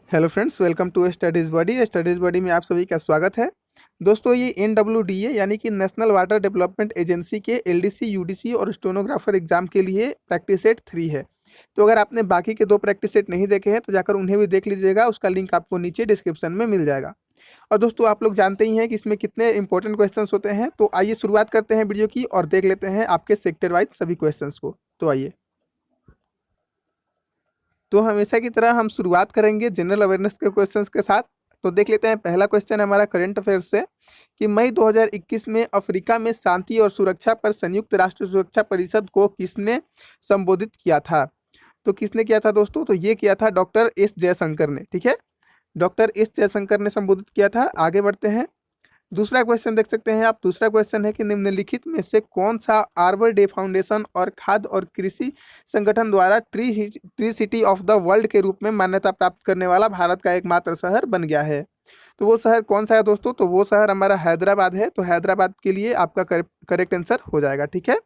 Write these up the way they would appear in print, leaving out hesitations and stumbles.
Hello friends, welcome to studies body. Studies body में आप सभी का स्वागत है। दोस्तों, ये NWDA यानी कि नेशनल वाटर डेवलपमेंट एजेंसी के LDC, UDC और स्टेनोग्राफर एग्जाम के लिए प्रैक्टिस सेट 3 है। तो अगर आपने बाकी के 2 प्रैक्टिस सेट नहीं देखे हैं तो जाकर उन्हें भी देख लीजिएगा, उसका लिंक आपको नीचे डिस्क्रिप्शन में मिल जाएगा। और दोस्तों, आप लोग जानते ही हैं कि इसमें कितने इंपॉर्टेंट क्वेश्चंस होते हैं। तो आइए शुरुआत करते हैं वीडियो की और देख लेते हैं आपके सेक्टर वाइज सभी क्वेश्चंस को। तो आइए, तो हमेशा की तरह हम शुरुआत करेंगे जनरल अवेयरनेस के क्वेश्चंस के साथ। तो देख लेते हैं, पहला क्वेश्चन हमारा करंट अफेयर्स से कि मई 2021 में अफ्रीका में शांति और सुरक्षा पर संयुक्त राष्ट्र सुरक्षा परिषद को किसने संबोधित किया था? तो किसने किया था दोस्तों? तो ये किया था डॉक्टर एस जयशंकर ने। ठीक है, डॉक्टर एस जयशंकर ने संबोधित किया था। आगे बढ़ते हैं, दूसरा क्वेश्चन देख सकते हैं आप। दूसरा क्वेश्चन है कि निम्नलिखित में से कौन सा आर्बर डे फाउंडेशन और खाद्य और कृषि संगठन द्वारा tree city of the world के रूप में मान्यता प्राप्त करने वाला भारत का एकमात्र शहर बन गया है? तो वो शहर कौन सा है दोस्तों? तो वो शहर हमारा हैदराबाद है। तो हैदराबाद के लिए आपका करेक्ट आंसर हो जाएगा। ठीक है,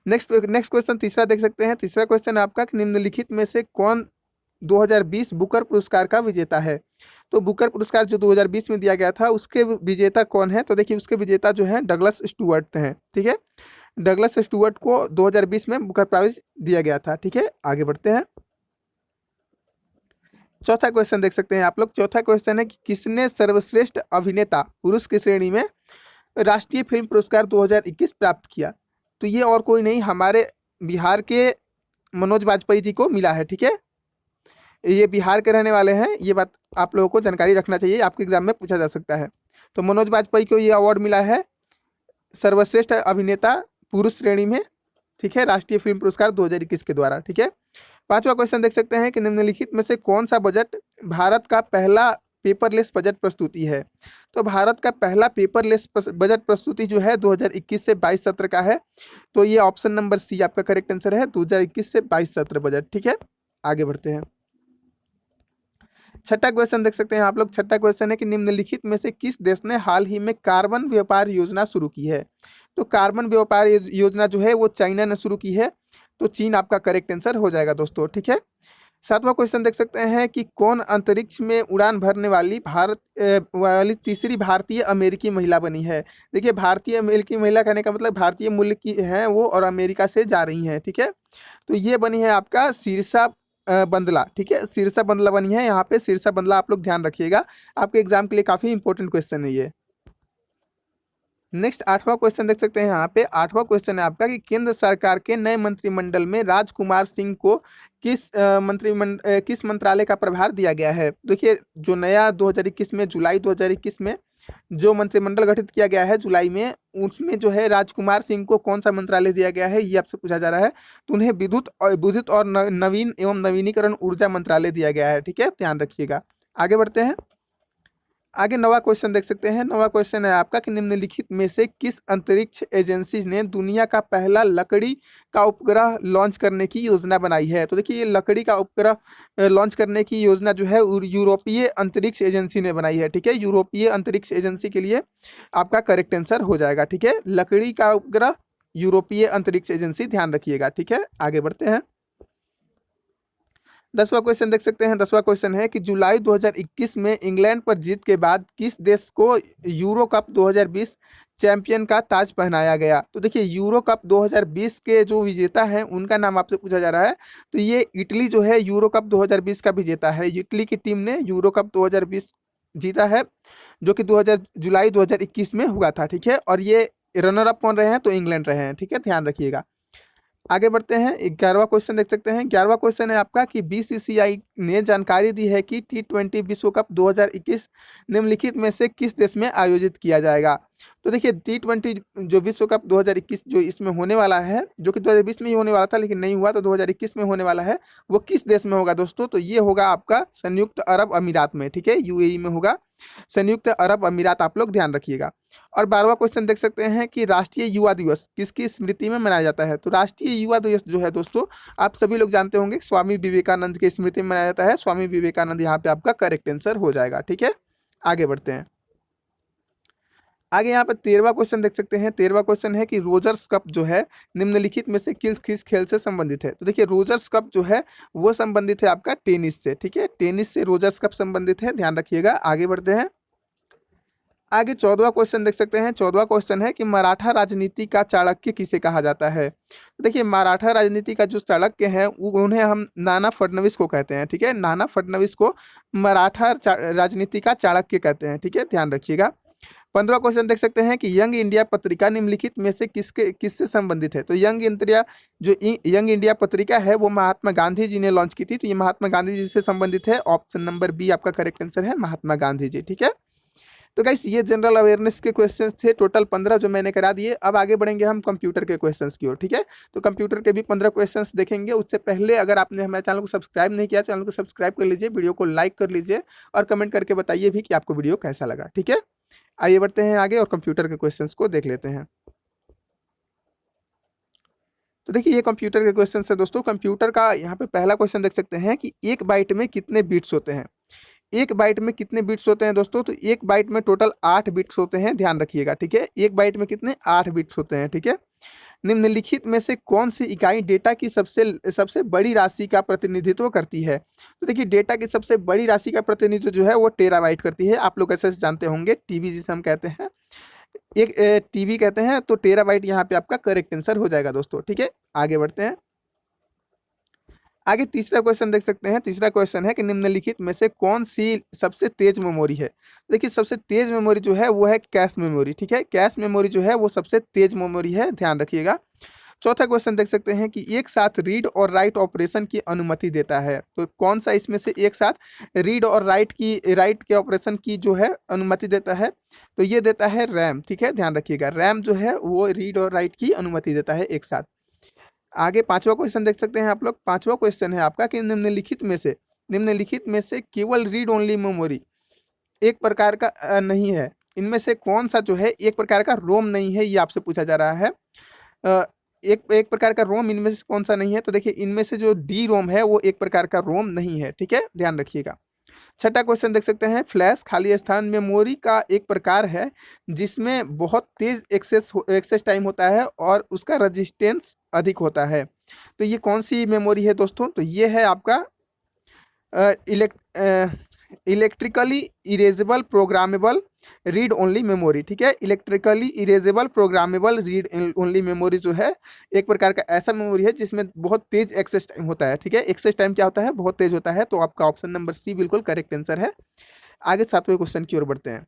नेक्स्ट नेक्स्ट क्वेश्चन तीसरा देख सकते हैं। तीसरा क्वेश्चन आपका कि निम्नलिखित में से कौन 2020 बुकर पुरस्कार का विजेता है? तो बुकर पुरस्कार जो 2020 में दिया गया था उसके विजेता कौन है? तो देखिए, उसके विजेता जो है डगलस स्टुअर्ट हैं। ठीक है, डगलस स्टुअर्ट को 2020 में बुकर प्राइज दिया गया था। ठीक है, आगे बढ़ते हैं, चौथा क्वेश्चन देख सकते हैं आप लोग। चौथा क्वेश्चन है कि किसने सर्वश्रेष्ठ अभिनेता पुरुष की श्रेणी में राष्ट्रीय फिल्म पुरस्कार 2021 प्राप्त किया? तो ये और कोई नहीं, हमारे बिहार के मनोज वाजपेयी जी को मिला है। ठीक है, ये बिहार के रहने वाले हैं, ये बात आप लोगों को जानकारी रखना चाहिए, आपके एग्जाम में पूछा जा सकता है। तो मनोज वाजपेयी को ये अवार्ड मिला है सर्वश्रेष्ठ अभिनेता पुरुष श्रेणी में। ठीक है, राष्ट्रीय फिल्म पुरस्कार 2021 के द्वारा। ठीक है, पांचवा क्वेश्चन देख सकते हैं कि निम्नलिखित में से कौन सा बजट भारत का पहला पेपरलेस बजट प्रस्तुति है? तो भारत का पहला पेपरलेस बजट प्रस्तुति जो है 2021 से 22 सत्र का है। तो ये ऑप्शन नंबर सी आपका करेक्ट आंसर है, 2021 से 22 सत्र बजट। ठीक है, आगे बढ़ते हैं, छठा क्वेश्चन देख सकते हैं आप लोग। छठा क्वेश्चन है कि निम्नलिखित में से किस देश ने हाल ही में कार्बन व्यापार योजना शुरू की है? तो कार्बन व्यापार योजना जो है वो चाइना ने शुरू की है। तो चीन आपका करेक्ट आंसर हो जाएगा दोस्तों। ठीक है, सातवां क्वेश्चन देख सकते हैं कि कौन अंतरिक्ष में उड़ान भरने वाली तीसरी भारतीय अमेरिकी महिला बनी है? देखिए, भारतीय अमेरिकी महिला कहने का मतलब भारतीय मूल की है वो और अमेरिका से जा रही हैं। ठीक है, तो ये बनी है आपका शीर्षा बंदला। ठीक है, शीर्षा बंदला बनी है। यहाँ पे शीर्षा बंदला आप लोग ध्यान रखिएगा, आपके एग्जाम के लिए काफी इंपॉर्टेंट क्वेश्चन है ये। नेक्स्ट आठवां क्वेश्चन देख सकते हैं यहाँ पे। आठवां क्वेश्चन है आपका कि केंद्र सरकार के नए मंत्रिमंडल में राजकुमार सिंह को किस मंत्रालय का प्रभार दिया गया है? देखिए, जो नया 2021 में जुलाई 2021 में जो मंत्रिमंडल गठित किया गया है जुलाई में, उसमें जो है राजकुमार सिंह को कौन सा मंत्रालय दिया गया है ये आपसे पूछा जा रहा है। तो उन्हें विद्युत और नवीन एवं नवीनीकरण ऊर्जा मंत्रालय दिया गया है। ठीक है, ध्यान रखिएगा। आगे बढ़ते हैं, आगे नवा क्वेश्चन देख सकते हैं। नवा क्वेश्चन है आपका कि निम्नलिखित में से किस अंतरिक्ष एजेंसी ने दुनिया का पहला लकड़ी का उपग्रह लॉन्च करने की योजना बनाई है? तो देखिए, ये लकड़ी का उपग्रह लॉन्च करने की योजना जो है यूरोपीय अंतरिक्ष एजेंसी ने बनाई है। ठीक है, यूरोपीय अंतरिक्ष एजेंसी के लिए आपका करेक्ट आंसर हो जाएगा। ठीक है, लकड़ी का उपग्रह यूरोपीय अंतरिक्ष एजेंसी, ध्यान रखिएगा। ठीक है, आगे बढ़ते हैं, 10वां क्वेश्चन देख सकते हैं। 10वां क्वेश्चन है कि जुलाई 2021 में इंग्लैंड पर जीत के बाद किस देश को यूरो कप 2020 चैंपियन का ताज पहनाया गया? तो देखिए, यूरो कप 2020 के जो विजेता हैं उनका नाम आपसे पूछा जा रहा है। तो ये इटली जो है यूरो कप 2020 का विजेता है। इटली की टीम ने यूरो कप 2020 जीता है, जो कि जुलाई 2021 में हुआ था। ठीक है, और ये रनर अप कौन रहे हैं? तो इंग्लैंड रहे हैं। ठीक है, ध्यान रखिएगा। आगे बढ़ते हैं, 11वां क्वेश्चन देख सकते हैं। 11वां क्वेश्चन है आपका कि BCCI ने जानकारी दी है कि T20 विश्व कप 2021 निम्नलिखित में से किस देश में आयोजित किया जाएगा? तो देखिए, T20 जो विश्व कप 2021 जो इसमें होने वाला है, जो कि 2020 में ही होने वाला था लेकिन नहीं हुआ, तो 2021 में होने वाला है, वो किस देश में होगा दोस्तों? तो ये होगा आपका संयुक्त अरब अमीरात में। ठीक है, UAE में होगा, संयुक्त अरब अमीरात, आप लोग ध्यान रखिएगा। और 12वां क्वेश्चन देख सकते हैं कि राष्ट्रीय युवा दिवस किसकी स्मृति में मनाया जाता है? तो राष्ट्रीय युवा दिवस जो है दोस्तों, आप सभी लोग जानते होंगे, स्वामी विवेकानंद की स्मृति में मनाया जाता है। स्वामी विवेकानंद यहाँ पे आपका करेक्ट आंसर हो जाएगा। ठीक है, आगे बढ़ते हैं, आगे यहाँ पर 13वां क्वेश्चन देख सकते हैं। 13वां क्वेश्चन है कि रोजर्स कप जो है निम्नलिखित में से किस खेल से संबंधित है। तो देखिए रोजर्स कप जो है वो संबंधित है आपका टेनिस से, ठीक है, टेनिस से रोजर्स कप संबंधित है, ध्यान रखिएगा। आगे बढ़ते हैं। आगे 14वां क्वेश्चन देख सकते हैं। 14वां क्वेश्चन है कि मराठा राजनीति का चाणक्य किसे कहा जाता है। तो देखिए मराठा राजनीति का जो चाणक्य है उन्हें हम नाना फडणवीस को कहते हैं, ठीक है, नाना फडणवीस को मराठा राजनीति का चाणक्य कहते हैं, ठीक है, ध्यान रखिएगा। 15वां क्वेश्चन देख सकते हैं कि यंग इंडिया पत्रिका निम्नलिखित में से किससे संबंधित है। तो यंग इंडिया जो यंग इंडिया पत्रिका है वो महात्मा गांधी जी ने लॉन्च की थी, तो ये महात्मा गांधी जी से संबंधित है। ऑप्शन नंबर बी आपका करेक्ट आंसर है, महात्मा गांधी जी, ठीक है। तो गाइस ये जनरल अवेयरनेस के क्वेश्चंस थे, टोटल 15 जो मैंने करा दिए। अब आगे बढ़ेंगे हम कंप्यूटर के क्वेश्चंस की ओर, ठीक है। तो कंप्यूटर के भी 15 क्वेश्चंस देखेंगे। उससे पहले अगर आपने हमारे चैनल को सब्सक्राइब नहीं किया, चैनल को सब्सक्राइब कर लीजिए, वीडियो को लाइक कर लीजिए और कमेंट करके बताइए भी कि आपको वीडियो कैसा लगा, ठीक है। आइए बढ़ते हैं आगे और कंप्यूटर के क्वेश्चंस को देख लेते हैं। तो देखिए ये कंप्यूटर के क्वेश्चन है दोस्तों। कंप्यूटर का यहाँ पे पहला क्वेश्चन देख सकते हैं कि एक बाइट में कितने बिट्स होते हैं। एक बाइट में कितने बिट्स होते हैं दोस्तों। तो एक बाइट में टोटल 8 बिट्स होते हैं, ध्यान रखिएगा, ठीक है। एक बाइट में कितने 8 बिट्स होते हैं, ठीक है। निम्नलिखित में से कौन सी इकाई डेटा की सबसे सबसे बड़ी राशि का प्रतिनिधित्व करती है। तो देखिए डेटा की सबसे बड़ी राशि का प्रतिनिधित्व जो है वो टेराबाइट करती है। आप लोग ऐसे जानते होंगे, टीबी जिसे हम कहते हैं, एक टीबी कहते हैं, तो टेराबाइट यहाँ पे आपका करेक्ट आंसर हो जाएगा दोस्तों, ठीक है। आगे बढ़ते हैं। आगे तीसरा क्वेश्चन देख सकते हैं। तीसरा क्वेश्चन है कि निम्नलिखित में से कौन सी सबसे तेज मेमोरी है। देखिए सबसे तेज मेमोरी जो है वो है कैश मेमोरी, ठीक है। कैश मेमोरी जो है वो सबसे तेज मेमोरी है, ध्यान रखिएगा। चौथा क्वेश्चन देख सकते हैं कि एक साथ रीड और राइट ऑपरेशन की अनुमति देता है। तो कौन सा इसमें से एक साथ रीड और राइट के ऑपरेशन की जो है अनुमति देता है। तो ये देता है रैम, ठीक है, ध्यान रखिएगा। रैम जो है वो रीड और राइट की अनुमति देता है एक साथ। आगे पांचवा क्वेश्चन देख सकते हैं आप लोग। पांचवा क्वेश्चन है आपका कि निम्नलिखित में से केवल रीड ओनली मेमोरी एक प्रकार का नहीं है। इनमें से कौन सा जो है एक प्रकार का रोम नहीं है, ये आपसे पूछा जा रहा है। एक एक प्रकार का रोम इनमें से कौन सा नहीं है। तो देखिए इनमें से जो डी रोम है वो एक प्रकार का रोम नहीं है, ठीक है, ध्यान रखिएगा। छठा क्वेश्चन देख सकते हैं। फ्लैश खाली स्थान मेमोरी का एक प्रकार है जिसमें बहुत तेज एक्सेस टाइम होता है और उसका रजिस्टेंस अधिक होता है। तो ये कौन सी मेमोरी है दोस्तों। तो ये है आपका electrically erasable programmable read only memory, ठीक है। Electrically erasable programmable read only memory जो है एक प्रकार का ऐसा मेमोरी है जिसमें बहुत तेज एक्सेस टाइम होता है, ठीक है। एक्सेस टाइम क्या होता है, बहुत तेज होता है। तो आपका ऑप्शन नंबर सी बिल्कुल करेक्ट आंसर है। आगे 7वें क्वेश्चन की ओर बढ़ते हैं।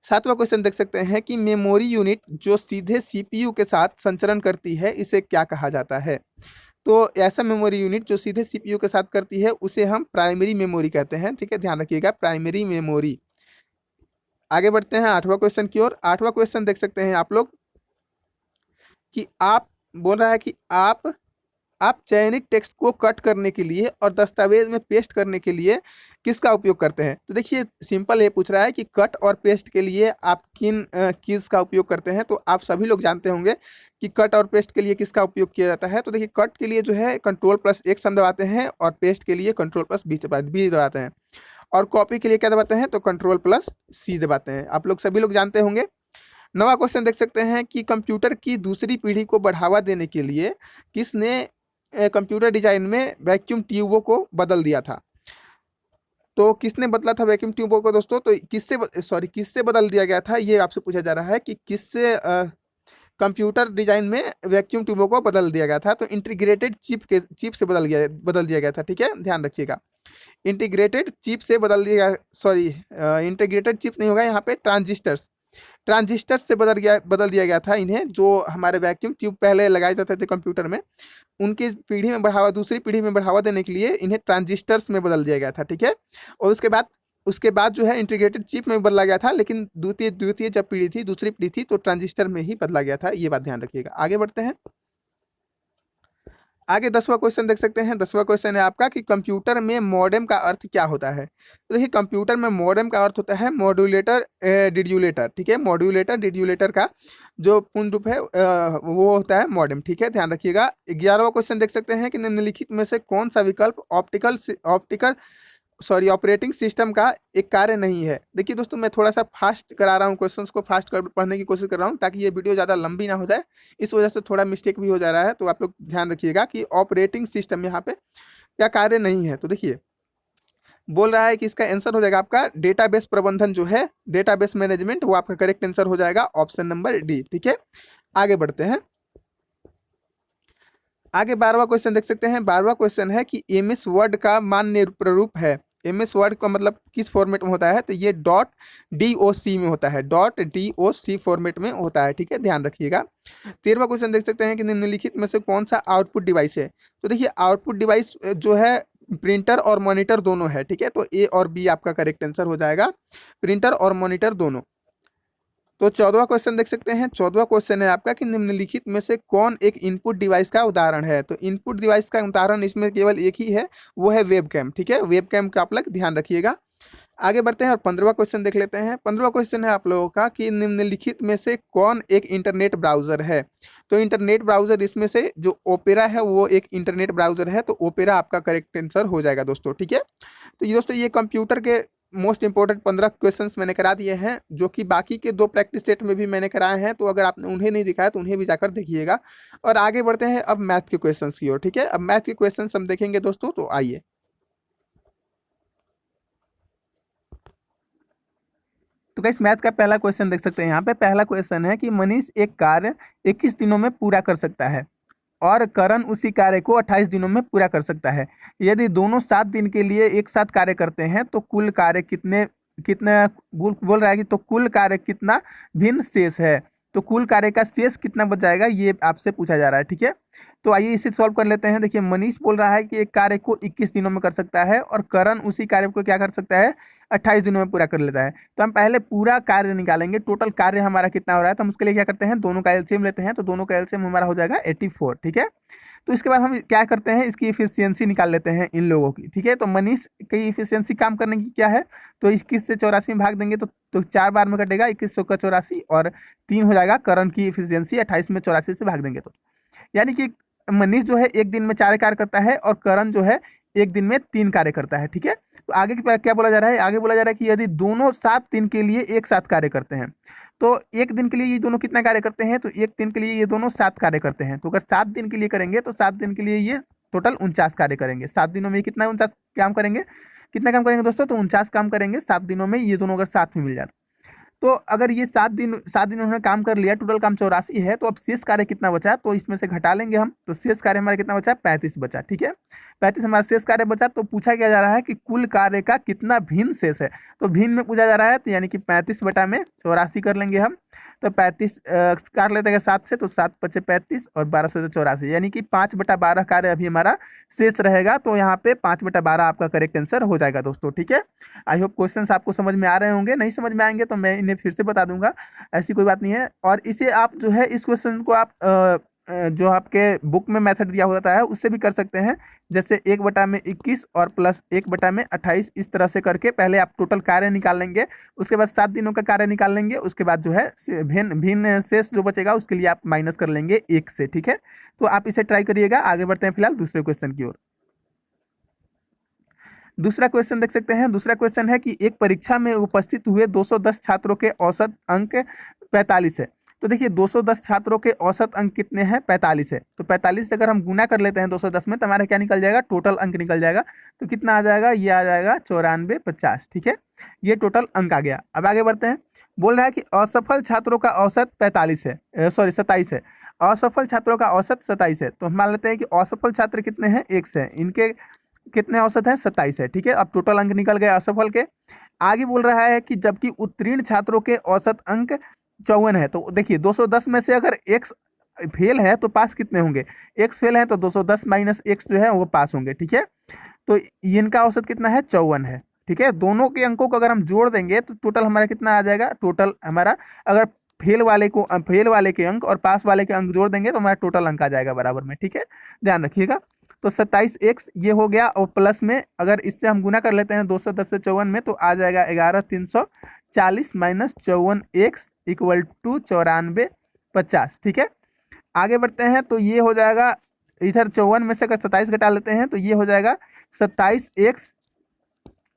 7वां क्वेश्चन देख सकते हैं कि मेमोरी यूनिट जो सीधे सीपीयू के साथ संचरण करती है इसे क्या कहा जाता है। तो ऐसा मेमोरी यूनिट जो सीधे सीपीयू के साथ करती है उसे हम प्राइमरी मेमोरी कहते हैं, ठीक है, ध्यान रखिएगा, प्राइमरी मेमोरी। आगे बढ़ते हैं 8वां क्वेश्चन की ओर। 8वां क्वेश्चन देख सकते हैं आप लोग कि आप बोल रहा है कि आप चयनित टेक्स्ट को कट करने के लिए और दस्तावेज में पेस्ट करने के लिए किसका उपयोग करते हैं। तो देखिए सिंपल ये पूछ रहा है कि कट और पेस्ट के लिए आप किन कीज का उपयोग करते हैं। तो आप सभी लोग जानते होंगे कि कट और पेस्ट के लिए किसका उपयोग किया जाता है। तो देखिए कट के लिए जो है Ctrl+X हम दबाते हैं और पेस्ट के लिए Ctrl+B दबाते हैं और कॉपी के लिए क्या दबाते हैं तो Ctrl+C दबाते हैं। आप लोग सभी लोग जानते होंगे। 9वां क्वेश्चन देख सकते हैं कि कंप्यूटर की दूसरी पीढ़ी को बढ़ावा देने के लिए किसने कंप्यूटर डिजाइन में वैक्यूम ट्यूबों को बदल दिया था। तो किसने बदला था वैक्यूम ट्यूबों को दोस्तों। तो किससे बदल दिया गया था, ये आपसे पूछा जा रहा है कि किससे कंप्यूटर डिजाइन में वैक्यूम ट्यूबों को बदल दिया गया था। तो इंटीग्रेटेड चिप से बदल दिया गया था, ठीक है, ध्यान रखिएगा। इंटीग्रेटेड चिप से बदल दिया, इंटीग्रेटेड चिप नहीं होगा यहाँ पे, ट्रांजिस्टर से बदल दिया गया था इन्हें। जो हमारे वैक्यूम ट्यूब पहले लगाए जाते थे कंप्यूटर में, उनकी दूसरी पीढ़ी में बढ़ावा देने के लिए इन्हें ट्रांजिस्टर्स में बदल दिया गया था, ठीक है। और उसके बाद जो है इंटीग्रेटेड चिप में बदला गया था, लेकिन द्वितीय जब पीढ़ी थी, दूसरी पीढ़ी थी, तो ट्रांजिस्टर में ही बदला गया था, ये बात ध्यान रखिएगा। आगे बढ़ते हैं। आगे 10वां क्वेश्चन देख सकते हैं। 10वां क्वेश्चन है आपका कि कंप्यूटर में मॉडेम का अर्थ क्या होता है। तो देखिए कंप्यूटर में मॉडेम का अर्थ होता है मॉड्यूलेटर डिड्यूलेटर, ठीक है। मॉड्यूलेटर डिड्यूलेटर का जो पूर्ण रूप है वो होता है मॉडेम, ठीक है, ध्यान रखिएगा। 11वां क्वेश्चन देख सकते हैं कि निम्नलिखित में से कौन सा विकल्प ऑप्टिकल सॉरी ऑपरेटिंग सिस्टम का एक कार्य नहीं है। देखिए दोस्तों, मैं थोड़ा सा फास्ट करा रहा हूँ, क्वेश्चंस को फास्ट कर पढ़ने की कोशिश कर रहा हूँ ताकि ये वीडियो ज़्यादा लंबी ना हो जाए, इस वजह से थोड़ा मिस्टेक भी हो जा रहा है। तो आप लोग ध्यान रखिएगा कि ऑपरेटिंग सिस्टम यहाँ पे क्या कार्य नहीं है। तो देखिए बोल रहा है कि इसका आंसर हो जाएगा आपका डेटाबेस प्रबंधन जो है, डेटाबेस मैनेजमेंट, वो आपका करेक्ट आंसर हो जाएगा ऑप्शन नंबर डी। ठीक है, आगे बढ़ते हैं। आगे 12वां क्वेश्चन देख सकते हैं। 12वां क्वेश्चन है कि एमएस वर्ड का मान्य प्रारूप है। एमएस वर्ड का मतलब किस फॉर्मेट में होता है, तो ये डॉट डीओसी में होता है, डॉट डीओसी फॉर्मेट में होता है। ठीक है, ध्यान रखिएगा। 13वां क्वेश्चन देख सकते हैं कि निम्नलिखित में से कौन सा आउटपुट डिवाइस है। तो देखिए आउटपुट डिवाइस जो है प्रिंटर और मॉनिटर दोनों है। ठीक है, तो ए और बी आपका करेक्ट आंसर हो जाएगा, प्रिंटर और मॉनिटर दोनों। तो 14वां क्वेश्चन देख सकते हैं। 14वां क्वेश्चन है आपका कि निम्नलिखित में से कौन एक इनपुट डिवाइस का उदाहरण है। तो इनपुट डिवाइस का उदाहरण इसमें केवल एक ही है, वो है वेबकैम। ठीक है, वेबकैम का आप लोग ध्यान रखिएगा। आगे बढ़ते हैं और 15वां क्वेश्चन देख लेते हैं। 15वां क्वेश्चन है आप लोगों का कि निम्नलिखित में से कौन एक इंटरनेट ब्राउजर है। तो इंटरनेट ब्राउजर इसमें से जो ओपेरा है वो एक इंटरनेट ब्राउजर है, तो ओपेरा आपका करेक्ट आंसर हो जाएगा दोस्तों। ठीक है, तो ये दोस्तों ये कंप्यूटर के मोस्ट इंपॉर्टेंट 15 क्वेश्चंस मैंने करा दिए हैं, जो कि बाकी के 2 प्रैक्टिस सेट में भी मैंने कराए हैं। तो अगर आपने उन्हें नहीं दिखाया तो उन्हें भी जाकर देखिएगा। और आगे बढ़ते हैं अब मैथ के क्वेश्चंस की ओर। ठीक है, अब मैथ के क्वेश्चंस हम देखेंगे दोस्तों, तो आइए। तो गाइस मैथ का पहला क्वेश्चन देख सकते हैं। यहाँ पे पहला क्वेश्चन है कि मनीष एक कार्य 21 दिनों में पूरा कर सकता है और करण उसी कार्य को 28 दिनों में पूरा कर सकता है। यदि दोनों 7 दिन के लिए एक साथ कार्य करते हैं तो कुल कार्य कितने कितने बोल रहा है कि तो कुल कार्य कितना भिन्न शेष है। तो कुल कार्य का शेष कितना बच जाएगा, ये आपसे पूछा जा रहा है। ठीक है, तो आइए इसे सॉल्व कर लेते हैं। देखिए मनीष बोल रहा है कि एक कार्य को 21 दिनों में कर सकता है और करण उसी कार्य को क्या कर सकता है, 28 दिनों में पूरा कर लेता है। तो हम पहले पूरा कार्य निकालेंगे, टोटल कार्य हमारा कितना हो रहा है। तो हम उसके लिए क्या करते हैं, दोनों का एलसीएम लेते हैं। तो दोनों का एलसीएम हमारा हो जाएगा 84। ठीक है, तो इसके बाद हम क्या करते हैं, इसकी इफिशियंसी निकाल लेते हैं इन लोगों की। ठीक है, तो मनीष की इफिशियंसी काम करने की क्या है, तो 21 से 84 में भाग देंगे तो 4 बार में कटेगा, 21 का 84 और 3 हो जाएगा। करण की इफिशियंसी 28 में 84 से भाग देंगे तो यानी कि मनीष जो है एक दिन में 4 कार्य करता है और करण जो है एक दिन में 3 कार्य करता है। ठीक है, तो आगे क्या बोला जा रहा है, आगे बोला जा रहा है कि यदि दोनों 7 दिन के लिए एक साथ कार्य करते हैं, तो एक दिन के लिए ये दोनों कितना कार्य करते हैं, तो एक दिन के लिए ये दोनों 7 कार्य करते हैं। तो अगर 7 दिन के लिए करेंगे तो 7 दिन के लिए ये टोटल 49 कार्य करेंगे। 7 दिनों में कितना 49 काम करेंगे, कितना काम करेंगे दोस्तों, तो 49 काम करेंगे 7 दिनों में, ये दोनों अगर साथ में मिल जाते। तो अगर ये 7 दिन उन्होंने काम कर लिया, टोटल काम 84 है, तो अब शेष कार्य कितना बचा, तो इसमें से घटा लेंगे हम। तो शेष कार्य हमारा कितना बचा, 35 बचा। ठीक है, 35 हमारा शेष कार्य बचा। तो पूछा क्या जा रहा है कि कुल कार्य का कितना भिन्न शेष है, तो भिन्न में पूछा जा रहा है, तो यानी कि 35 बटा में 84 कर लेंगे हम। तो 35 काट लेते हैं 7 से, तो 7 बचे 35 और 12 से 84, यानी कि 5/12 कार्य अभी हमारा शेष रहेगा। तो यहाँ पे 5/12 आपका करेक्ट आंसर हो जाएगा दोस्तों। ठीक है, आई होप क्वेश्चंस आपको समझ में आ रहे होंगे। नहीं समझ में आएंगे तो मैं इन्हें फिर से बता दूंगा, ऐसी कोई बात नहीं है। और इसे आप जो है इस क्वेश्चन को आप जो आपके बुक में मेथड दिया होता है उससे भी कर सकते हैं। जैसे 1/21 और प्लस 1/28, इस तरह से करके पहले आप टोटल कार्य निकाल लेंगे, उसके बाद 7 दिनों का कार्य निकाल लेंगे, उसके बाद जो है भिन्न भिन्न शेष जो बचेगा उसके लिए आप माइनस कर लेंगे 1 से। ठीक है, तो आप इसे ट्राई करिएगा। आगे बढ़ते हैं फिलहाल दूसरे क्वेश्चन की ओर। दूसरा क्वेश्चन देख सकते हैं। दूसरा क्वेश्चन है कि एक परीक्षा में उपस्थित हुए 210 छात्रों के औसत अंक 45 है। तो देखिए 210 छात्रों के औसत अंक कितने हैं, 45 है। तो 45 से अगर हम गुना कर लेते हैं 210 में, तो हमारा क्या निकल जाएगा, टोटल अंक निकल जाएगा। तो कितना आ जाएगा, ये आ जाएगा 94/50। ठीक है, ये टोटल अंक आ गया। अब आगे बढ़ते हैं। बोल रहा है कि असफल छात्रों का औसत 27 है। असफल छात्रों का औसत 27 है। तो हम मान लेते हैं कि असफल छात्र कितने हैं, 1 से, इनके कितने औसत है, 27 है। ठीक है, अब टोटल अंक निकल गए असफल के। आगे बोल रहा है कि जबकि उत्तीर्ण छात्रों के औसत अंक 54 है। तो देखिए 210 में से अगर x फेल है तो पास कितने होंगे, x फेल है तो 210 माइनस x जो है वो पास होंगे। ठीक है, तो इनका औसत कितना है, 54 है। ठीक है, दोनों के अंकों को अगर हम जोड़ देंगे तो टोटल हमारा कितना आ जाएगा, टोटल हमारा अगर फेल वाले के अंक और पास वाले के अंक जोड़ देंगे तो हमारा टोटल अंक आ जाएगा बराबर में। ठीक है, ध्यान रखिएगा। तो 27x ये हो गया, और प्लस में अगर इससे हम गुना कर लेते हैं 210 से 54 में, तो आ जाएगा 11,340 माइनस 54x इक्वल टू 94/50। ठीक है, आगे बढ़ते हैं। तो ये हो जाएगा, इधर 54 में से अगर 27 घटा लेते हैं तो ये हो जाएगा 27x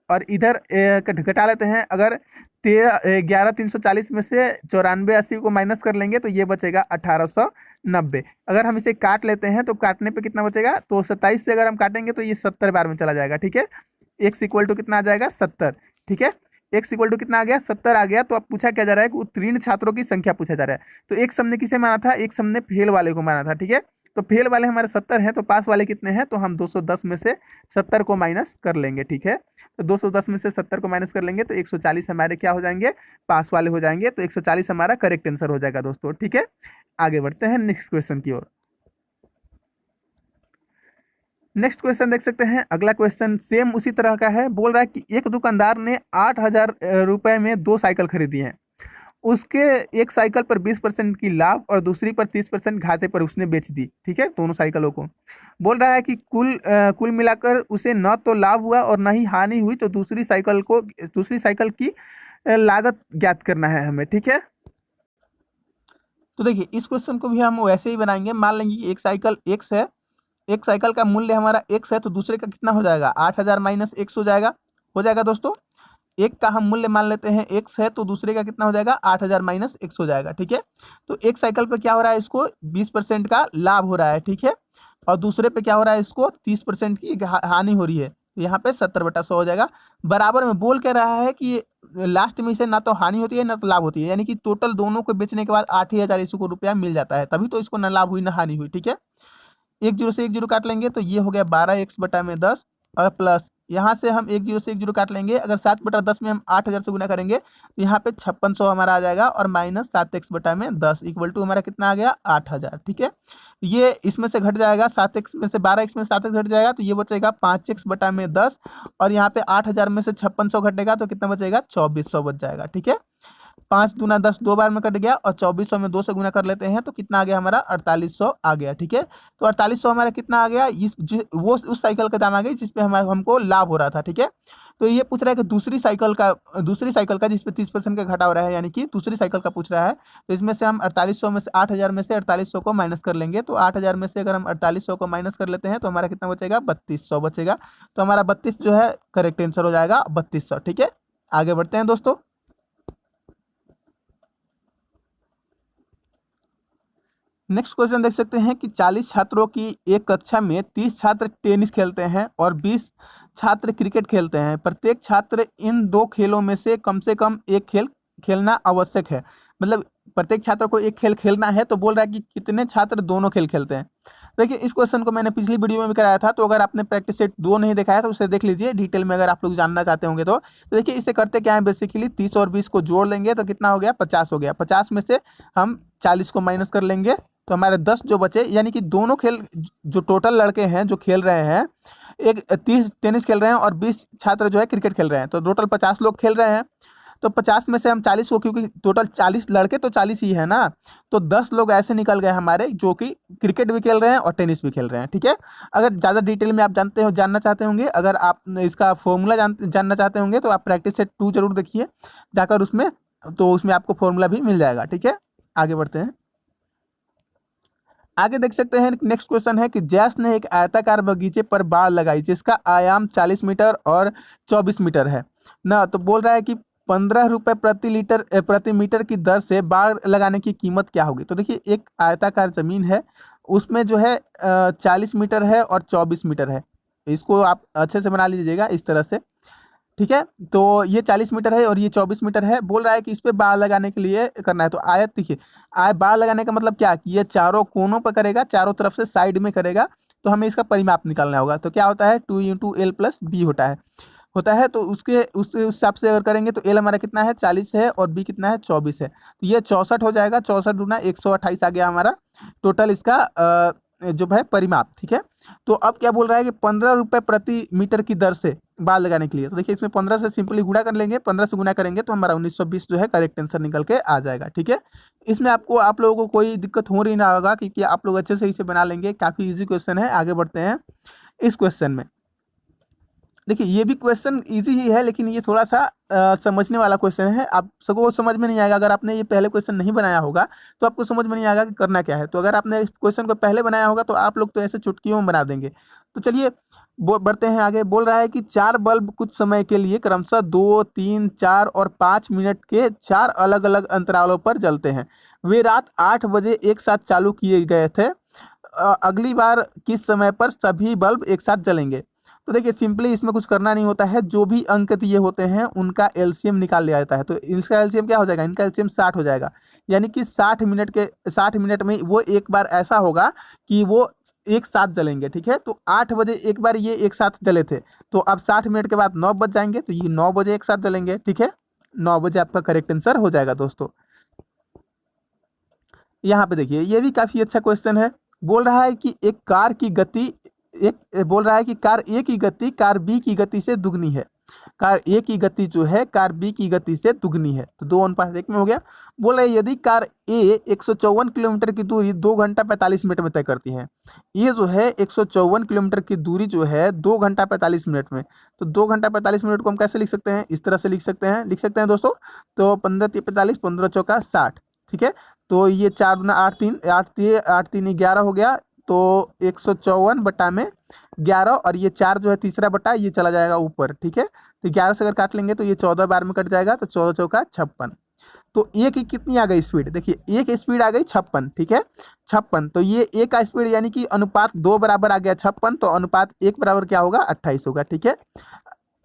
और इधर घटा लेते हैं। अगर 11,340 में से 94,80 को माइनस कर लेंगे तो ये बचेगा 1890। अगर हम इसे काट लेते हैं तो काटने पे कितना बचेगा, तो 27 से अगर हम काटेंगे तो ये 70 बार में चला जाएगा। ठीक है, एक्स इक्वल टू कितना आ जाएगा, 70। ठीक है, एक्स इक्वल टू कितना आ गया, 70 आ गया। तो अब पूछा क्या जा रहा है कि उत्तीर्ण छात्रों की संख्या पूछा जा रहा है। तो एक हमने किसे माना था, एक हमने फेल वाले को माना था। ठीक है, तो फेल वाले हमारे 70 हैं, तो पास वाले कितने हैं, तो हम 210 में से 70 को माइनस कर लेंगे। ठीक है, तो 210 में से 70 को माइनस कर लेंगे तो 140 हमारे क्या हो जाएंगे, पास वाले हो जाएंगे। तो 140 हमारा करेक्ट आंसर हो जाएगा दोस्तों। ठीक है, आगे बढ़ते हैं नेक्स्ट क्वेश्चन की ओर। नेक्स्ट क्वेश्चन देख सकते हैं। अगला क्वेश्चन सेम उसी तरह का है। बोल रहा है कि एक दुकानदार ने 8,000 रुपए में 2 साइकिल खरीदी हैं। उसके एक साइकिल पर 20% की लाभ और दूसरी पर 30% घाटे पर उसने बेच दी। ठीक है, दोनों साइकिलों को। बोल रहा है कि कुल मिलाकर उसे न तो लाभ हुआ और न ही हानि हुई। तो दूसरी साइकिल की लागत ज्ञात करना है हमें। ठीक है, तो देखिए इस क्वेश्चन को भी हम वैसे ही बनाएंगे। मान लेंगे कि एक साइकिल एक्स है, एक साइकिल का मूल्य हमारा एक्स है, तो दूसरे का कितना हो जाएगा, 8,000 माइनस एक्स हो जाएगा दोस्तों। एक का हम मूल्य मान लेते हैं एक्स है, तो दूसरे का कितना हो जाएगा, 8,000 माइनस एक्स हो जाएगा। ठीक है, तो एक साइकिल पे क्या हो रहा है, इसको 20% का लाभ हो रहा है। ठीक है, और दूसरे पे क्या हो रहा है, इसको 30% की हानि हो रही है। तो यहाँ पे 70/100 हो जाएगा। बराबर में बोल कह रहा है कि लास्ट में इसे ना तो हानि होती है ना तो लाभ होती है, यानी कि टोटल दोनों को बेचने के बाद 8,000 इसको रुपया मिल जाता है, तभी तो इसको ना लाभ हुई ना हानि हुई। ठीक है, एक जीरो से एक जीरो काट लेंगे तो ये हो गया 12x/10 और प्लस यहाँ से हम एक जीरो से एक जीरो काट लेंगे। अगर 7/10 में हम 8,000 से गुना करेंगे तो यहाँ पे 5600 हमारा आ जाएगा और माइनस 7x/10 इक्वल टू हमारा कितना आ गया, 8,000। ठीक है, ये इसमें से घट जाएगा, 7x में से 12x में 7x घट जाएगा तो ये बचेगा 5x/10 और यहाँ पे 8,000 में से 5600 घटेगा तो कितना बचेगा, 2400 बच जाएगा। ठीक है, 5×10 2 बार में कट गया और 2400 में 2 से गुना कर लेते हैं तो कितना आ गया हमारा, 4800 आ गया। ठीक है, तो 4800 हमारा कितना आ गया, वो उस साइकिल का दाम आ गई जिसपे हमको लाभ हो रहा था। ठीक है, तो ये पूछ रहा है कि दूसरी साइकिल का जिसपे 30% का घटा हो रहा है, यानी कि दूसरी साइकिल का पूछ रहा है। तो इसमें से हम 4800 में से 8,000 में से 4800 को माइनस कर लेंगे। तो 8,000 में से अगर हम 4800 को माइनस कर लेते हैं तो हमारा कितना बचेगा, 3200 बचेगा। तो हमारा 32 जो है करेक्ट आंसर हो जाएगा, 3200। ठीक है, आगे बढ़ते हैं दोस्तों। नेक्स्ट क्वेश्चन देख सकते हैं कि 40 छात्रों की एक कक्षा में 30 छात्र टेनिस खेलते हैं और 20 छात्र क्रिकेट खेलते हैं। प्रत्येक छात्र इन दो खेलों में से कम एक खेल खेलना आवश्यक है। मतलब प्रत्येक छात्र को एक खेल खेलना है, तो बोल रहा है कि कितने छात्र दोनों खेल खेलते हैं। देखिए इस क्वेश्चन को मैंने पिछली वीडियो में भी कराया था, तो अगर आपने प्रैक्टिस सेट 2 नहीं देखा है तो उसे देख लीजिए डिटेल में, अगर आप लोग जानना चाहते होंगे तो देखिए इसे करते क्या है, बेसिकली 30 और 20 को जोड़ लेंगे तो कितना हो गया, 50 हो गया। 50 में से हम 40 को माइनस कर लेंगे तो हमारे 10 जो बचे, यानी कि दोनों खेल जो टोटल लड़के हैं जो खेल रहे हैं, एक 30 टेनिस खेल रहे हैं और 20 छात्र जो है क्रिकेट खेल रहे हैं, तो टोटल 50 लोग खेल रहे हैं। तो 50 में से हम 40 को, क्योंकि टोटल 40 लड़के तो 40 ही है ना, तो 10 लोग ऐसे निकल गए हमारे जो कि क्रिकेट भी खेल रहे हैं और टेनिस भी खेल रहे हैं। ठीक है, अगर ज़्यादा डिटेल में आप जानना चाहते होंगे, अगर आप इसका फॉर्मूला जानना चाहते होंगे तो आप प्रैक्टिस सेट 2 जरूर देखिए जाकर उसमें, तो उसमें आपको फॉर्मूला भी मिल जाएगा। ठीक है, आगे बढ़ते हैं। आगे देख सकते हैं नेक्स्ट क्वेश्चन है कि जैस ने एक आयताकार बगीचे पर बाड़ लगाई जिसका आयाम 40 मीटर और 24 मीटर है ना। तो बोल रहा है कि 15 रुपये प्रति मीटर की दर से बाड़ लगाने की कीमत क्या होगी। तो देखिए एक आयताकार जमीन है, उसमें जो है 40 मीटर है और 24 मीटर है। इसको आप अच्छे से बना लीजिएगा इस तरह से। ठीक है, तो ये 40 मीटर है और ये 24 मीटर है। बोल रहा है कि इस पे बाड़ लगाने के लिए करना है। तो आयत देखिए, बाड़ लगाने का मतलब क्या कि ये चारों कोनों पर करेगा, चारों तरफ से साइड में करेगा, तो हमें इसका परिमाप निकालना होगा। तो क्या होता है, 2 × L + B होता है। तो उस हिसाब से अगर करेंगे तो L हमारा कितना है, 40 है और B कितना है, 24 है। तो ये 64 हो जाएगा, 64 दूना 128 आ गया हमारा टोटल इसका जो है परिमाप। ठीक है, तो अब क्या बोल रहा है कि 15 रुपये प्रति मीटर की दर से बाल लगाने के लिए। तो देखिए इसमें 15 से सिंपली गुणा कर लेंगे, 15 से गुणा करेंगे तो हमारा 1920 जो है करेक्ट आंसर निकल के आ जाएगा। ठीक है, इसमें आप लोगों को कोई दिक्कत हो रही ना होगा, क्योंकि आप लोग अच्छे से इसे बना लेंगे। काफ़ी इजी क्वेश्चन है। आगे बढ़ते हैं इस क्वेश्चन में। देखिए ये भी क्वेश्चन इजी ही है, लेकिन ये थोड़ा सा समझने वाला क्वेश्चन है। आप सबको समझ में नहीं आएगा। अगर आपने ये पहले क्वेश्चन नहीं बनाया होगा तो आपको समझ में नहीं आएगा कि करना क्या है। तो अगर आपने इस क्वेश्चन को पहले बनाया होगा तो आप लोग तो ऐसे चुटकियों में बना देंगे। तो चलिए बढ़ते हैं आगे। बोल रहा है कि चार बल्ब कुछ समय के लिए क्रमशः 2, 3, 4 और 5 मिनट के चार अलग अलग अंतरालों पर जलते हैं। वे रात 8 बजे एक साथ चालू किए गए थे। अगली बार किस समय पर सभी बल्ब एक साथ जलेंगे? तो देखिए सिंपली इसमें कुछ करना नहीं होता है, जो भी अंक दिए होते हैं उनका एलसीएम निकाल लिया जाता है। तो इसका एलसीएम क्या हो जाएगा? इनका एलसीएम 60 हो जाएगा। यानी कि 60 मिनट में वो एक बार ऐसा होगा कि वो एक साथ जलेंगे। ठीक है, तो 8 बजे एक बार ये एक साथ जले थे, तो अब 60 मिनट के बाद 9 बज जाएंगे, तो ये 9 बजे एक साथ जलेंगे। ठीक है, 9 बजे आपका करेक्ट आंसर हो जाएगा दोस्तों। यहाँ पे देखिए ये भी काफी अच्छा क्वेश्चन है। बोल रहा है कि एक कार की गति बोल रहा है कि कार ए की गति कार बी की गति से दुगनी है। कार ए की गति जो है कार बी की गति से दुगनी है, तो 2:1 में हो गया। बोल रहे यदि कार ए 154 किलोमीटर की दूरी 2 घंटा 45 मिनट में तय करती है। ये जो है 154 किलोमीटर की दूरी जो है 2 घंटा 45 मिनट में, तो 2 घंटा 45 मिनट को हम कैसे लिख सकते हैं? इस तरह से लिख सकते हैं दोस्तों। तो 15 × 45, 15 चौका 60। ठीक है, तो ये 4 दूना 8, 3 8 3 11 हो गया। तो 154 बटा में 11, और ये 4 जो है तीसरा बटा ये चला जाएगा ऊपर। ठीक है, तो 11 से अगर काट लेंगे तो ये 14 बार में कट जाएगा, तो 14 चौका 56। तो ए की कितनी आ गई स्पीड? देखिए ए की स्पीड आ गई 56। ठीक है, 56, तो ये ए का स्पीड यानी कि अनुपात 2 बराबर आ गया 56, तो अनुपात 1 बराबर क्या होगा? 28 होगा। ठीक है,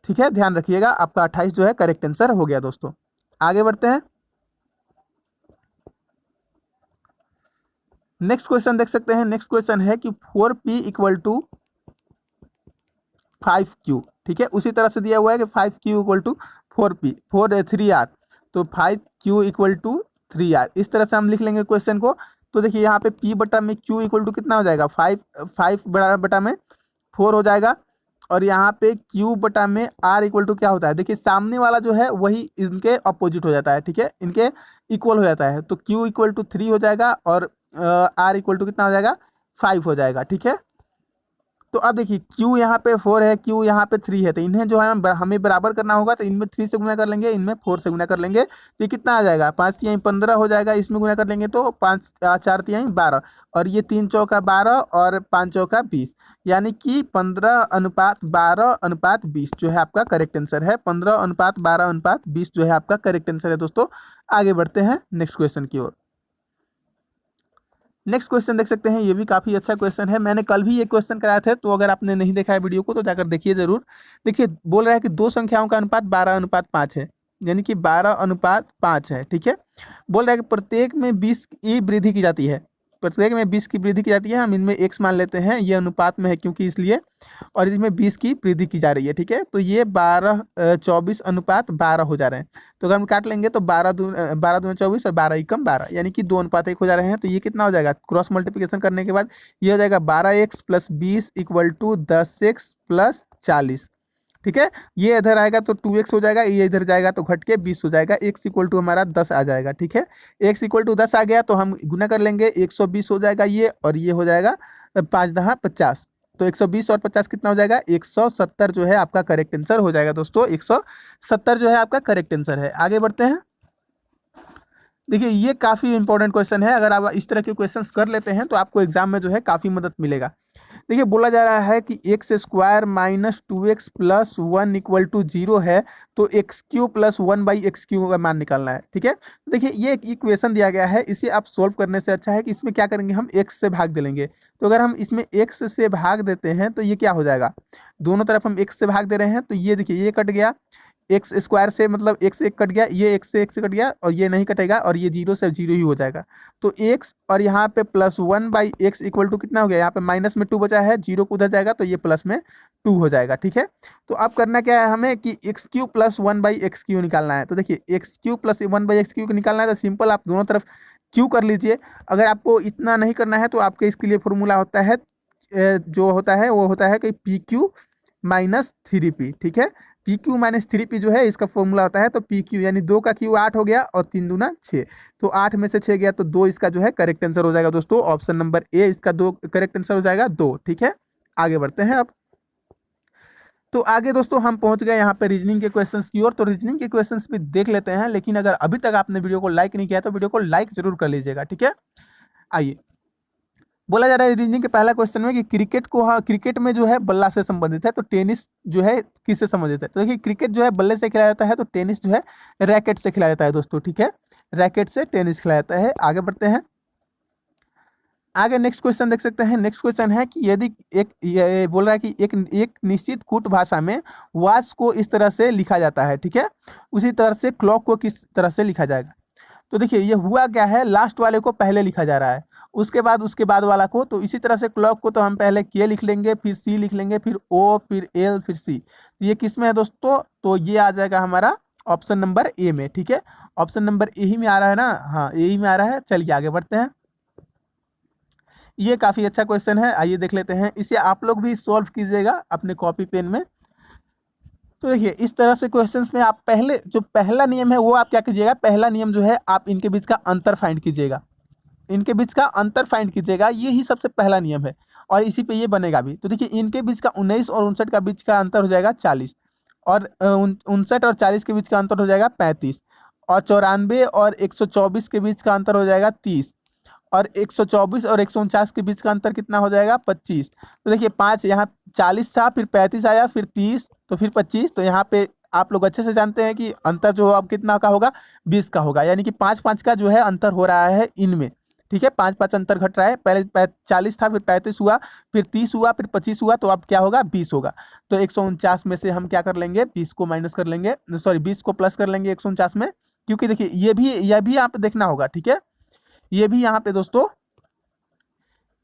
ठीक है, ध्यान रखिएगा, आपका 28 जो है करेक्ट आंसर हो गया दोस्तों। आगे बढ़ते हैं। नेक्स्ट क्वेश्चन देख सकते हैं। नेक्स्ट क्वेश्चन है कि 4p = 5q। ठीक है, उसी तरह से दिया हुआ है कि 5q = 4p 3r, तो 5q = 3r। इस तरह से हम लिख लेंगे क्वेश्चन को। तो देखिए यहाँ पे p बटा में q = कितना हो जाएगा? 5 बटा में 4 हो जाएगा, और यहाँ पे q बटा में r = क्या होता है? देखिए सामने वाला जो है वही इनके अपोजिट हो जाता है। ठीक है, इनके इक्वल हो जाता है, तो q = 3 हो जाएगा, और r = कितना हो जाएगा? 5 हो जाएगा। ठीक है, तो अब देखिए q यहाँ पे 4 है, q यहाँ पे 3 है, तो इन्हें जो है हमें बराबर करना होगा, तो इनमें 3 से गुना कर लेंगे, इनमें 4 से गुना कर लेंगे, तो ये कितना आ जाएगा? 5 × 3 = 15 हो जाएगा। इसमें गुना कर लेंगे तो 5 4 × 3 = 12, और ये 3 चौका 12 और 5 चौका 20, यानी कि 15:12:20 जो है आपका करेक्ट आंसर है। 15:12:20 जो है आपका करेक्ट आंसर है दोस्तों। आगे बढ़ते हैं नेक्स्ट क्वेश्चन की ओर। नेक्स्ट क्वेश्चन देख सकते हैं, ये भी काफ़ी अच्छा क्वेश्चन है। मैंने कल भी ये क्वेश्चन कराया था, तो अगर आपने नहीं देखा है वीडियो को तो जाकर देखिए जरूर। देखिए बोल रहा है कि दो संख्याओं का अनुपात 12:5 है, यानी कि 12:5 है। ठीक है, बोल रहा है कि प्रत्येक में 20 की वृद्धि की जाती है। प्रत्येक में 20 की वृद्धि की जाती है, हम इनमें x मान लेते हैं, ये अनुपात में है क्योंकि इसलिए, और इसमें 20 की वृद्धि की जा रही है। ठीक है, तो ये 24:12 हो जा रहे हैं। तो अगर हम काट लेंगे तो 12 दूना 24 और 12 एकम 12, यानी कि 2:1 हो जा रहे हैं। तो ये कितना हो जाएगा? क्रॉस मल्टीप्लिकेशन करने के बाद ये हो जाएगा 12x + 20 = 10x + 40। ठीक है, ये इधर आएगा तो 2x हो जाएगा, ये इधर जाएगा तो घट के 20 हो जाएगा। x = हमारा 10 आ जाएगा। ठीक है, x = 10 आ गया तो हम गुना कर लेंगे, 120 हो जाएगा ये, और ये हो जाएगा 5×10 = 50। तो 120 और 50 कितना हो जाएगा? 170 जो है आपका करेक्ट आंसर हो जाएगा दोस्तों। 170 जो है आपका करेक्ट आंसर है। आगे बढ़ते हैं। देखिए ये काफ़ी इंपॉर्टेंट क्वेश्चन है, अगर आप इस तरह के क्वेश्चंस कर लेते हैं तो आपको एग्जाम में जो है काफ़ी मदद मिलेगा। देखिए बोला जा रहा है कि x² - 2x + 1 = 0 है, तो x³ + 1/x³ का मान निकालना है। ठीक है, देखिए ये एक इक्वेशन दिया गया है, इसे आप सोल्व करने से अच्छा है कि इसमें क्या करेंगे, हम x से भाग देंगे। तो अगर हम इसमें x से भाग देते हैं तो ये क्या हो जाएगा? दोनों तरफ हम x से भाग दे रहे हैं, तो ये देखिए ये कट गया, x² से मतलब x एक कट गया, ये x से कट गया, और ये नहीं कटेगा, और ये 0 से 0 ही हो जाएगा। तो x और यहाँ पे +1/x = कितना हो गया? यहाँ पे माइनस में 2 बचा है, 0 को उधर जाएगा तो ये प्लस में 2 हो जाएगा। ठीक है, तो अब करना क्या है हमें कि x³ + 1/x³ निकालना है। तो देखिए x³ + 1/x³ को निकालना है, तो सिंपल आप दोनों तरफ q कर लीजिए। अगर आपको इतना नहीं करना है तो आपके इसके लिए फॉर्मूला होता है, जो होता है वो होता है कि PQ - 3p। ठीक है, PQ - 3p जो है इसका फॉर्मूला होता है, तो PQ यानी 2 का Q 8 हो गया, और 3 दूना 6, तो 8 में से 6 गया तो 2 इसका जो है करेक्ट आंसर हो जाएगा दोस्तों। ऑप्शन नंबर ए इसका 2 करेक्ट आंसर हो जाएगा, 2। ठीक है, आगे बढ़ते हैं अब। तो आगे दोस्तों हम पहुंच गए यहाँ पे रीजनिंग के क्वेश्चंस की ओर। तो रीजनिंग के क्वेश्चंस भी देख लेते हैं, लेकिन अगर अभी तक आपने वीडियो को लाइक नहीं किया तो वीडियो को लाइक जरूर कर लीजिएगा। ठीक है, आइए बोला जा रहा है रीजनिंग के पहला क्वेश्चन में कि क्रिकेट को, हाँ क्रिकेट में जो है बल्ला से संबंधित है, तो टेनिस जो है किससे संबंधित है? तो देखिए क्रिकेट जो है बल्ले से खिलाया जाता है, तो टेनिस जो है रैकेट से खिलाया जाता है दोस्तों, ठीक है, रैकेट से टेनिस खिलाया जाता है। आगे बढ़ते हैं, आगे नेक्स्ट क्वेश्चन देख सकते हैं। नेक्स्ट क्वेश्चन है कि यदि ये बोल रहा है कि एक निश्चित कूट भाषा में वॉच को इस तरह से लिखा जाता है, ठीक है, उसी तरह से क्लॉक को किस तरह से लिखा जाएगा? तो देखिए ये हुआ क्या है, लास्ट वाले को पहले लिखा जा रहा है, उसके बाद वाला को, तो इसी तरह से क्लॉक को तो हम पहले के लिख लेंगे, फिर सी लिख लेंगे, फिर ओ, फिर एल, फिर सी। तो ये किस में है दोस्तों? तो ये आ जाएगा हमारा ऑप्शन नंबर ए में, ठीक है, ऑप्शन नंबर ए ही में आ रहा है ना, हाँ ए ही में आ रहा है। चलिए आगे बढ़ते हैं, ये काफी अच्छा क्वेश्चन है, आइए देख लेते हैं, इसे आप लोग भी सॉल्व कीजिएगा अपने कॉपी पेन में। तो देखिए इस तरह से क्वेश्चंस में आप पहले जो पहला नियम है वो आप क्या कीजिएगा, पहला नियम जो है आप इनके बीच का अंतर फाइंड कीजिएगा, इनके बीच का अंतर फाइंड कीजिएगा, ये ही सबसे पहला नियम है और इसी पे ये बनेगा भी। तो देखिए इनके बीच का 19 और 59 का बीच का अंतर हो जाएगा 40, और 59 और 40 के बीच का अंतर हो जाएगा 35, और 94 और 124 के बीच का अंतर हो जाएगा 30, और 124 और 149 के बीच का अंतर कितना हो जाएगा 25। तो देखिए 5 यहाँ 40 था, फिर 35 आया, फिर 30, तो फिर 25। तो यहाँ पे आप लोग अच्छे से जानते हैं कि अंतर जो अब कितना का होगा, 20 का होगा, यानी कि 5-5 का जो है अंतर हो रहा है इनमें, ठीक है, 5-5 अंतर घट रहा है, पहले 40 था, फिर 35 हुआ, फिर 30 हुआ, फिर 25 हुआ, तो अब क्या होगा 20 होगा। तो 149 में से हम क्या कर लेंगे, 20 को माइनस कर लेंगे, सॉरी 20 को प्लस कर लेंगे 149 में, क्योंकि देखिए यह भी आप देखना होगा, ठीक है, ये भी यहाँ पे दोस्तों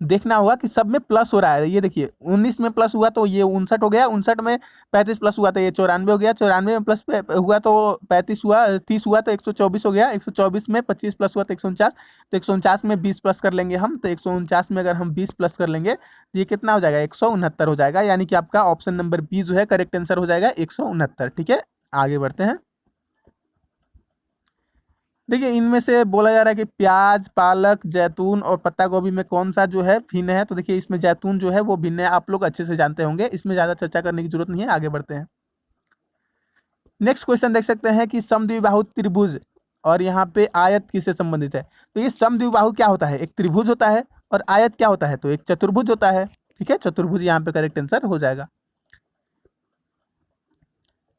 देखना होगा कि सब में प्लस हो रहा है। ये देखिए 19 में प्लस हुआ तो ये 59 हो गया, 59 में 35 प्लस हुआ तो ये 94 हो गया, 94 में प्लस हुआ तो 35 हुआ, 30 हुआ तो 124 हो गया, 124 में 25 प्लस हुआ तो 149, तो 149 में 20 प्लस कर लेंगे हम, तो 149 में अगर हम 20 प्लस कर लेंगे तो ये कितना हो जाएगा, 169 हो जाएगा, यानी कि आपका ऑप्शन नंबर बी जो है करेक्ट आंसर हो जाएगा 169, ठीक है। आगे बढ़ते हैं, देखिए इनमें से बोला जा रहा है कि प्याज, पालक, जैतून और पत्ता गोभी में कौन सा जो है भिन्न है? तो देखिए इसमें जैतून जो है वो भिन्न है, आप लोग अच्छे से जानते होंगे, इसमें ज़्यादा चर्चा करने की जरूरत नहीं है। आगे बढ़ते हैं, नेक्स्ट क्वेश्चन देख सकते हैं कि समद्विबाहु त्रिभुज और यहाँ पे आयत किससे संबंधित है? तो ये समद्विबाहु क्या होता है, एक त्रिभुज होता है, और आयत क्या होता है, तो एक चतुर्भुज होता है, ठीक है, चतुर्भुज यहाँ पे करेक्ट आंसर हो जाएगा।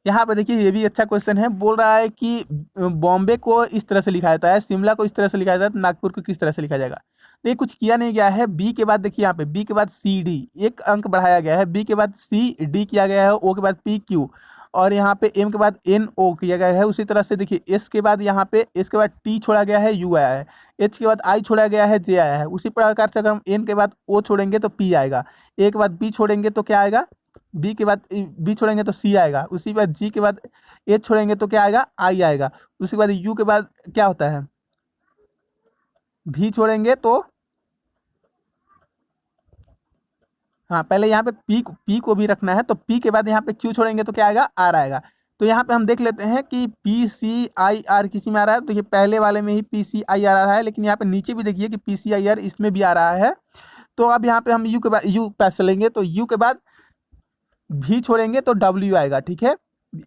यहाँ पे देखिए ये भी अच्छा क्वेश्चन है, बोल रहा है कि बॉम्बे को इस तरह से लिखा जाता है, शिमला को इस तरह से लिखा जाता है, तो नागपुर को किस तरह से लिखा जाएगा? तो ये कुछ किया नहीं गया है, बी के बाद देखिए यहाँ पे बी के बाद सी डी एक अंक बढ़ाया गया है, बी के बाद सी डी किया गया है, ओ के बाद पी क्यू, और यहाँ पे एम के बाद एन ओ किया गया है। उसी तरह से देखिए एस के बाद यहाँ पे एस के बाद टी छोड़ा गया है, यू आया है, एच के बाद आई छोड़ा गया है, जे आया है। उसी प्रकार से अगर हम एन के बाद ओ छोड़ेंगे तो पी आएगा, ए के बाद बी छोड़ेंगे तो क्या आएगा, बी के बाद बी छोड़ेंगे तो सी आएगा, उसी के बाद जी के बाद एच छोड़ेंगे तो क्या आएगा, आई आएगा, उसके बाद यू के बाद क्या होता है, भी छोड़ेंगे तो, हाँ पहले यहाँ पे पी को भी रखना है, तो पी के बाद यहाँ पे क्यू छोड़ेंगे तो क्या आएगा, आर आएगा। तो यहाँ पे हम देख लेते हैं कि पी सी आई आर किसी में आ रहा है, तो ये पहले वाले में ही पी सी आई आर आ रहा है, लेकिन यहाँ पे नीचे भी देखिए कि पी सी आई आर इसमें भी आ रहा है। तो अब यहाँ पे हम यू के बाद यू पास चलेंगे, तो यू के बाद भी छोड़ेंगे तो डब्ल्यू आएगा, ठीक है,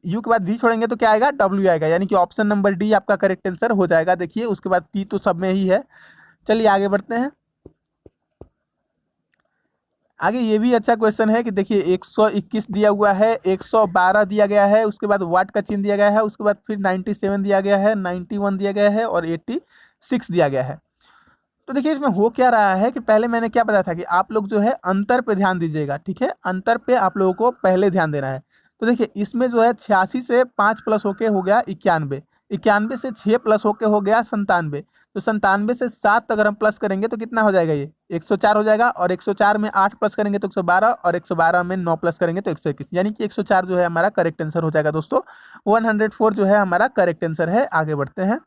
यू के बाद भी छोड़ेंगे तो क्या आएगा, डब्ल्यू आएगा, यानी कि ऑप्शन नंबर डी आपका करेक्ट आंसर हो जाएगा। देखिए उसके बाद पी तो सब में ही है। चलिए आगे बढ़ते हैं, आगे ये भी अच्छा क्वेश्चन है कि देखिए 121 दिया हुआ है, 112 दिया गया है, उसके बाद वाट का चिन्ह दिया गया है, उसके बाद फिर 97 दिया गया है, 91 दिया गया है, और 86 दिया गया है। तो देखिए इसमें हो क्या रहा है कि पहले मैंने क्या बताया था कि आप लोग जो है अंतर पे ध्यान दीजिएगा, ठीक है, अंतर पे आप लोगों को पहले ध्यान देना है। तो देखिए इसमें जो है 86 से 5 प्लस होके हो गया 91, 91 से 6 प्लस होके हो गया 97, तो 97 से 7 अगर हम प्लस करेंगे तो कितना हो जाएगा, ये 104 हो जाएगा, और 104 में 8 प्लस करेंगे तो 112, और 112 में 9 प्लस करेंगे तो 121, यानी कि 104 जो है हमारा करेक्ट आंसर हो जाएगा दोस्तों। 104 जो है हमारा करेक्ट आंसर है। आगे बढ़ते हैं,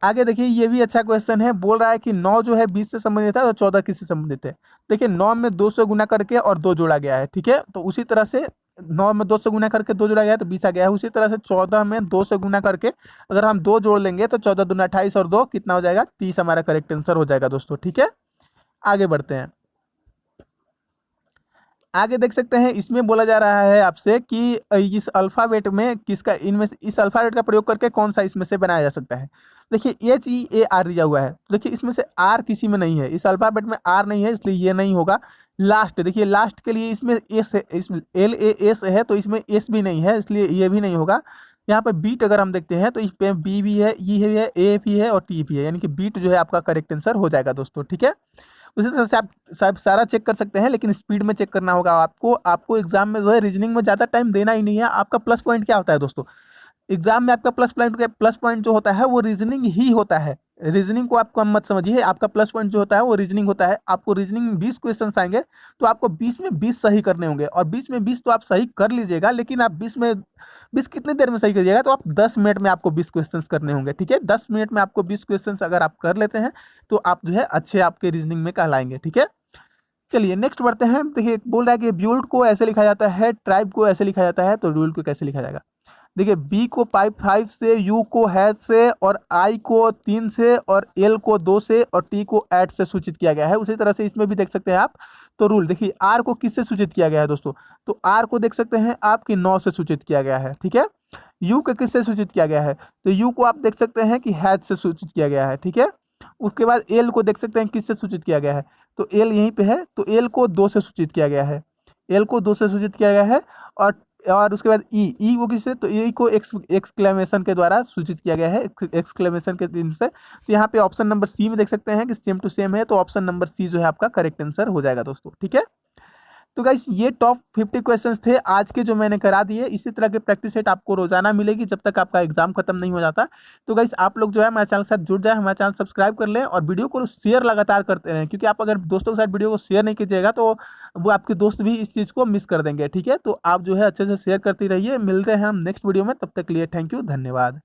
आगे देखिए ये भी अच्छा क्वेश्चन है, बोल रहा है कि 9 जो है 20 से संबंधित है, तो 14 किससे संबंधित है? देखिए 9 में 2 से गुना करके और 2 जोड़ा गया है, ठीक है, तो उसी तरह से 9 में 2 से गुना करके 2 जोड़ा गया है तो 20 आ गया है। उसी तरह से 14 में 2 से गुना करके अगर हम 2 जोड़ लेंगे तो 14 दूना 28 और 2 कितना हो जाएगा, 30 हमारा करेक्ट आंसर हो जाएगा दोस्तों, ठीक है। आगे बढ़ते हैं, आगे देख सकते हैं, इसमें बोला जा रहा है आपसे कि इस अल्फाबेट में किसका, इनमें से इस अल्फाबेट का प्रयोग करके कौन सा इसमें से बनाया जा सकता है। देखिए HEAR दिया हुआ है, तो देखिए इसमें से आर किसी में नहीं है, इस अल्फाबेट में आर नहीं है, इसलिए ये नहीं होगा। लास्ट, देखिए लास्ट के लिए इसमें एस है, इसमें LAS है, तो इसमें एस भी नहीं है, इसलिए ये भी नहीं होगा। यहाँ पे बीट अगर हम देखते हैं तो इस पे बी भी है, ई भी है, ए भी है और टी भी है, यानी कि बीट जो है आपका करेक्ट आंसर हो जाएगा दोस्तों। ठीक है, उसी तरह से आप सारा चेक कर सकते हैं, लेकिन स्पीड में चेक करना होगा आपको। आपको एग्जाम में जो है रीजनिंग में ज़्यादा टाइम देना ही नहीं है। आपका प्लस पॉइंट क्या होता है दोस्तों, एग्जाम में आपका प्लस पॉइंट जो होता है वो रीजनिंग ही होता है। रीजनिंग को आपको मत समझिए, आपका प्लस पॉइंट जो होता है वो रीजनिंग होता है। आपको रीजनिंग में 20 क्वेश्चन आएंगे, तो आपको 20 में 20 सही करने होंगे, और 20 में 20 तो आप सही कर लीजिएगा, लेकिन आप 20 में 20 कितनी देर में सही करिएगा, तो आप 10 मिनट में आपको 20 क्वेश्चन करने होंगे। ठीक है, 10 मिनट में आपको 20 क्वेश्चन अगर आप कर लेते हैं तो आप जो है अच्छे आपके रीजनिंग में कहलाएंगे। ठीक है, चलिए नेक्स्ट बढ़ते हैं। देखिए बोल रहा है कि ब्यूल्ड को ऐसे लिखा जाता है, ट्राइब को ऐसे लिखा जाता है, तो ब्यूल्ड को कैसे लिखा जाएगा। देखिए बी को 5 से, यू को हैज से, और आई को 3 से, और एल को 2 से, और टी को 8 से सूचित किया गया है। उसी तरह से इसमें भी देख सकते हैं आप। तो रूल देखिए, आर को किससे सूचित किया गया है दोस्तों, तो आर को देख सकते हैं आपकी 9 से सूचित किया गया है। ठीक है, यू को किससे सूचित किया गया है, तो यू को आप देख सकते हैं कि हैज से सूचित किया गया है। ठीक है, उसके बाद एल को देख सकते हैं किससे सूचित किया गया है, तो एल यहीं पे है, तो एल को 2 से सूचित किया गया है, एल को 2 से सूचित किया गया है। और उसके बाद ई को किससे, तो ई को एक्सक्लेमेशन के द्वारा सूचित किया गया है, एक्सक्लेमेशन के दिन से। तो यहाँ पे ऑप्शन नंबर सी में देख सकते हैं कि सेम टू सेम है, तो ऑप्शन नंबर सी जो है आपका करेक्ट आंसर हो जाएगा दोस्तों। ठीक है, तो गाइस ये टॉप 50 क्वेश्चंस थे आज के जो मैंने करा दिए। इसी तरह के प्रैक्टिस सेट आपको रोजाना मिलेगी जब तक आपका एग्जाम खत्म नहीं हो जाता। तो गाइस आप लोग जो है हमारे चैनल के साथ जुड़ जाए, हमारे चैनल सब्सक्राइब कर लें, और वीडियो को शेयर लगातार करते रहें, क्योंकि आप अगर दोस्तों के साथ वीडियो को शेयर नहीं कीजिएगा तो वो आपके दोस्त भी इस चीज़ को मिस कर देंगे। ठीक है, तो आप जो है अच्छे से शेयर करते रहिए। मिलते हैं हम नेक्स्ट वीडियो में, तब तक के लिए थैंक यू, धन्यवाद।